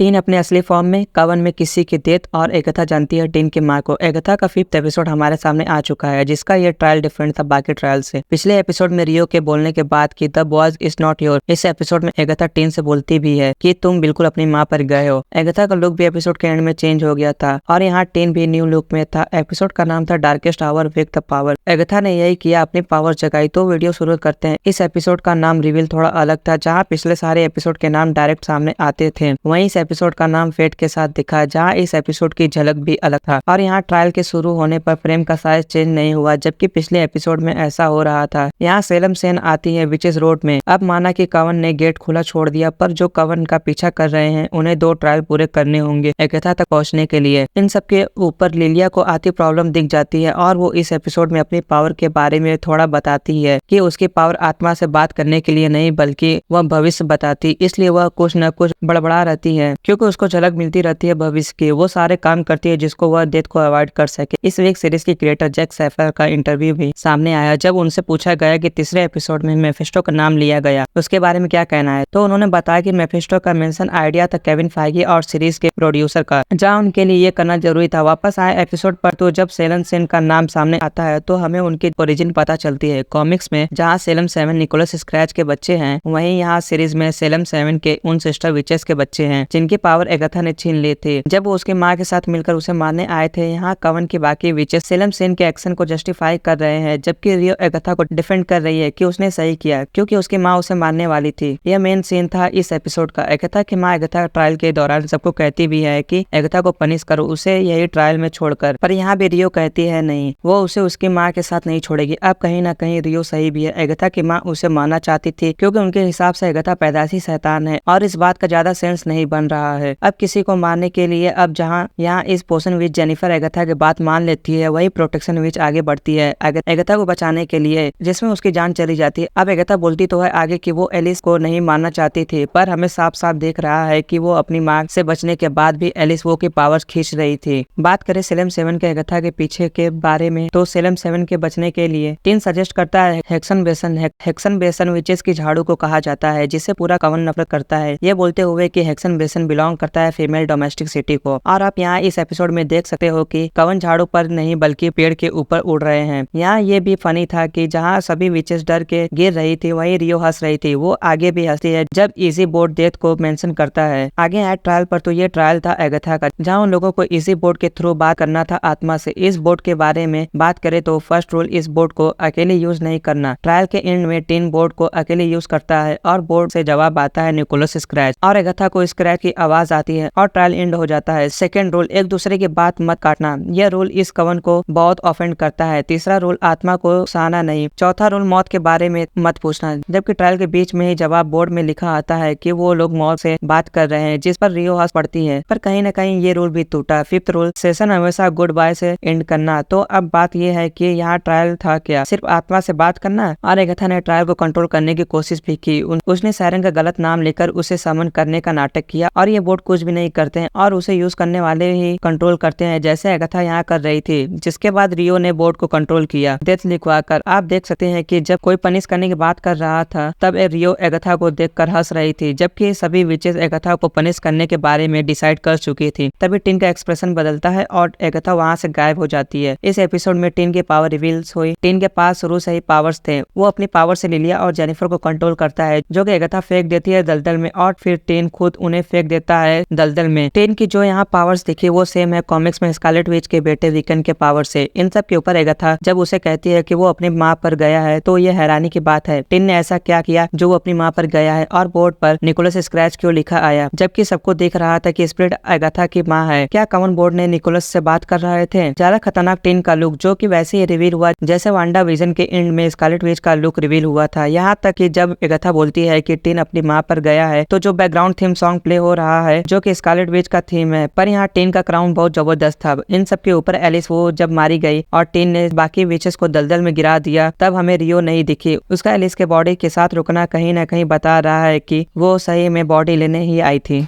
Tin अपने असली form में, कवन में किसी की डेथ और एगाथा जानती है टीन की माँ को। एगाथा का 5th एपिसोड हमारे सामने आ चुका है, जिसका ये ट्रायल डिफरेंट था बाकी ट्रायल से। पिछले एपिसोड में रियो के बोलने के बाद कि the boys is not your, इस एपिसोड में एगाथा टीन से बोलती भी है कि तुम बिल्कुल अपनी माँ पर गए हो। एगाथा का लुक भी एपिसोड के एंड में चेंज हो गया था और यहाँ टीन भी न्यू लुक में था। एपिसोड का नाम था darkest hour wick the power. Agatha ने यही किया, अपनी पावर जगाई। तो वीडियो शुरू करते हैं। इस एपिसोड का नाम रिवील थोड़ा अलग था, जहाँ पिछले सारे एपिसोड के नाम डायरेक्ट सामने आते थे, वहीं इस एपिसोड का नाम फेट के साथ दिखा, जहाँ इस एपिसोड की झलक भी अलग था। और यहाँ ट्रायल के शुरू होने पर फ्रेम का साइज चेंज नहीं हुआ, जबकि पिछले एपिसोड में ऐसा हो रहा था। यहाँ सेलम सेन आती है विचेस रोड में। अब माना कि कवन ने गेट खुला छोड़ दिया, पर जो कवन का पीछा कर रहे हैं उन्हें 2 ट्रायल पूरे करने होंगे एगाथा तक पहुँचने के लिए। इन सब के ऊपर लिलिया को आती प्रॉब्लम दिख जाती है और वो इस एपिसोड में अपनी पावर के बारे में थोड़ा बताती है कि उसकी पावर आत्मा से बात करने के लिए नहीं, बल्कि वह भविष्य बताती, इसलिए वह कुछ न कुछ बड़बड़ा रहती है क्योंकि उसको झलक मिलती रहती है भविष्य की। वो सारे काम करती है जिसको वह डेथ को अवॉइड कर सके। इस वीक सीरीज की क्रिएटर जैक सैफर का इंटरव्यू भी सामने आया, जब उनसे पूछा गया कि तीसरे एपिसोड में मेफिस्टो का नाम लिया गया, उसके बारे में क्या कहना है। तो उन्होंने बताया कि मेफिस्टो का मेंशन आइडिया था केविन फाइगी और सीरीज के प्रोड्यूसर का, जहाँ उनके लिए ये करना जरूरी था। वापस आए एपिसोड पर तो जब सेलन सेन का नाम सामने आता है तो हमें उनकी ओरिजिन पता चलती है। कॉमिक्स में जहाँ सेलम 7 निकोलस स्क्रैच के बच्चे हैं, वहीं यहाँ सीरीज में सेलम 7 के उन सिस्टर विचेस के बच्चे हैं जिनकी पावर एगाथा ने छीन ली थी जब वो उसकी माँ के साथ मिलकर उसे मारने आए थे। यहाँ कवन की बाकी विचेस सेलम सेन के एक्शन को जस्टिफाई कर रहे हैं, जबकि रियो एगाथा को डिफेंड कर रही है कि उसने सही किया क्योंकि उसकी माँ उसे मारने वाली थी। यह मेन सीन था इस एपिसोड का। एगाथा की माँ एगाथा ट्रायल के दौरान सबको कहती भी है कि एगाथा को पनिश करो, उसे यही ट्रायल में छोड़कर, पर यहाँ भी रियो कहती है नहीं, वो उसे उसकी माँ के साथ नहीं छोड़ेगी। अब कहीं ना कहीं रियो सही भी है। एगाथा की माँ उसे मारना चाहती थी क्योंकि उनके हिसाब से एगाथा पैदाशी शैतान है और इस बात का ज्यादा सेंस नहीं बन रहा है अब किसी को मारने के लिए। अब जहाँ यहाँ इस पोषण विच जेनिफर एगाथा की बात मान लेती है, वही प्रोटेक्शन विच आगे बढ़ती है एगाथा को बचाने के लिए, जिसमें उसकी जान चली जाती है। अब एगाथा बोलती तो है आगे कि वो एलिस को नहीं मारना चाहती थी, पर हमें साफ साफ दिख रहा है कि वो अपनी माँ से बचने के बाद भी एलिस वो की पावर्स खींच रही थी। बात करें सेलम 7 के एगाथा के पीछे के बारे में, तो सेलम 7 के बचने के लिए टीन सजेस्ट करता है हेक्सन बेसन। हेक्सन बेसन विचेस की झाड़ू को कहा जाता है, जिसे पूरा कवन नफरत करता है, ये बोलते हुए कि हेक्सन बेसन बिलोंग करता है फीमेल डोमेस्टिक सिटी को। और आप यहाँ इस एपिसोड में देख सकते हो कि कवन झाड़ू पर नहीं बल्कि पेड़ के ऊपर उड़ रहे हैं। यहाँ ये भी फनी था कि जहाँ सभी विचेस डर के गिर रही थी, वहीं रियो हंस रही थी। वो आगे भी हंसती है जब इजी बोर्ड डेथ को मेंशन करता है। आगे आए ट्रायल पर, तो ये ट्रायल था एगाथा का, जहाँ उन लोगों को इजी बोर्ड के थ्रू बात करना था आत्मा से। इस बोर्ड के बारे में बात करें तो फर्स्ट रूल, इस बोर्ड को अकेले यूज नहीं करना। ट्रायल के एंड में टीन बोर्ड को अकेले यूज करता है और बोर्ड से जवाब आता है निकोलस स्क्रैच और एगाथा को स्क्रैच की आवाज आती है और ट्रायल एंड हो जाता है। सेकंड रूल, एक दूसरे की बात मत काटना। यह रूल इस कवन को बहुत ऑफेंड करता है। तीसरा रूल, आत्मा को सहना नहीं। चौथा रूल, मौत के बारे में मत पूछना। जबकि ट्रायल के बीच में ही जवाब बोर्ड में लिखा आता है कि वो लोग मौत से बात कर रहे हैं, जिस पर रियो हंस पड़ती है, पर कहीं न कहीं ये रूल भी टूटा। फिफ्थ रूल, सेशन हमेशा गुड बाय से एंड करना। तो अब बात यह है कि यहाँ ट्रायल था क्या, सिर्फ आत्मा से बात करना? और एगाथा ने ट्रायल को कंट्रोल करने की कोशिश भी की। उसने सायरन का गलत नाम लेकर उसे समन करने का नाटक किया और ये बोर्ड कुछ भी नहीं करते हैं और उसे यूज करने वाले ही कंट्रोल करते हैं, जैसे एगाथा यहाँ कर रही थी। जिसके बाद रियो ने बोर्ड को कंट्रोल किया डेथ लिखवाकर। आप देख सकते हैं कि जब कोई पनिश करने की बात कर रहा था, तब रियो एगाथा को देखकर हंस रही थी, जबकि सभी विचेस एगाथा को पनिश करने के बारे में डिसाइड कर चुकी थी। तभी टीन का एक्सप्रेशन बदलता है और एगाथा वहाँ से गायब हो जाती है। इस एपिसोड में टीन की पावर रिवील्स हुई। टीन के पास शुरू से ही पावर्स थे। वो अपनी पावर से लिलिया और जेनिफर को कंट्रोल करता है, जो कि एगाथा फेंक देती है दलदल में और फिर टीन खुद उन्हें फेंक देता है दलदल में। टीन की जो यहाँ पावर्स दिखी वो सेम है कॉमिक्स में स्कारलेट विच के बेटे वीकेंड के पावर से। इन सब के ऊपर एगाथा जब उसे कहती है कि वो अपनी माँ पर गया है, तो ये हैरानी की बात है, टीन ने ऐसा क्या किया जो वो अपनी माँ पर गया है और बोर्ड पर निकोलस स्क्रैच क्यों लिखा आया, जबकि सबको दिख रहा था कि स्पिरिट एगाथा की माँ है। क्या कवन बोर्ड ने निकोलस से बात कर रहे थे? ज्यादा खतरनाक टीन का लुक, जो कि वैसे ही रिवील हुआ जैसे वांडा विजन के एंड में स्कारलेट विच का लुक रिवील हुआ था। यहाँ तक कि जब एगाथा बोलती है कि टीन अपनी माँ पर गया है, तो जो बैकग्राउंड थीम सॉन्ग प्ले हो रहा है, जो कि स्कारलेट विच का थीम है, पर यहाँ टीन का क्राउन बहुत जबरदस्त था। इन सब के ऊपर एलिस वो जब मारी गई और टीन ने बाकी विचेस को दलदल में गिरा दिया, तब हमें रियो नहीं दिखी। उसका एलिस के बॉडी के साथ रुकना कहीं न कहीं बता रहा है कि वो सही में बॉडी लेने ही आई थी।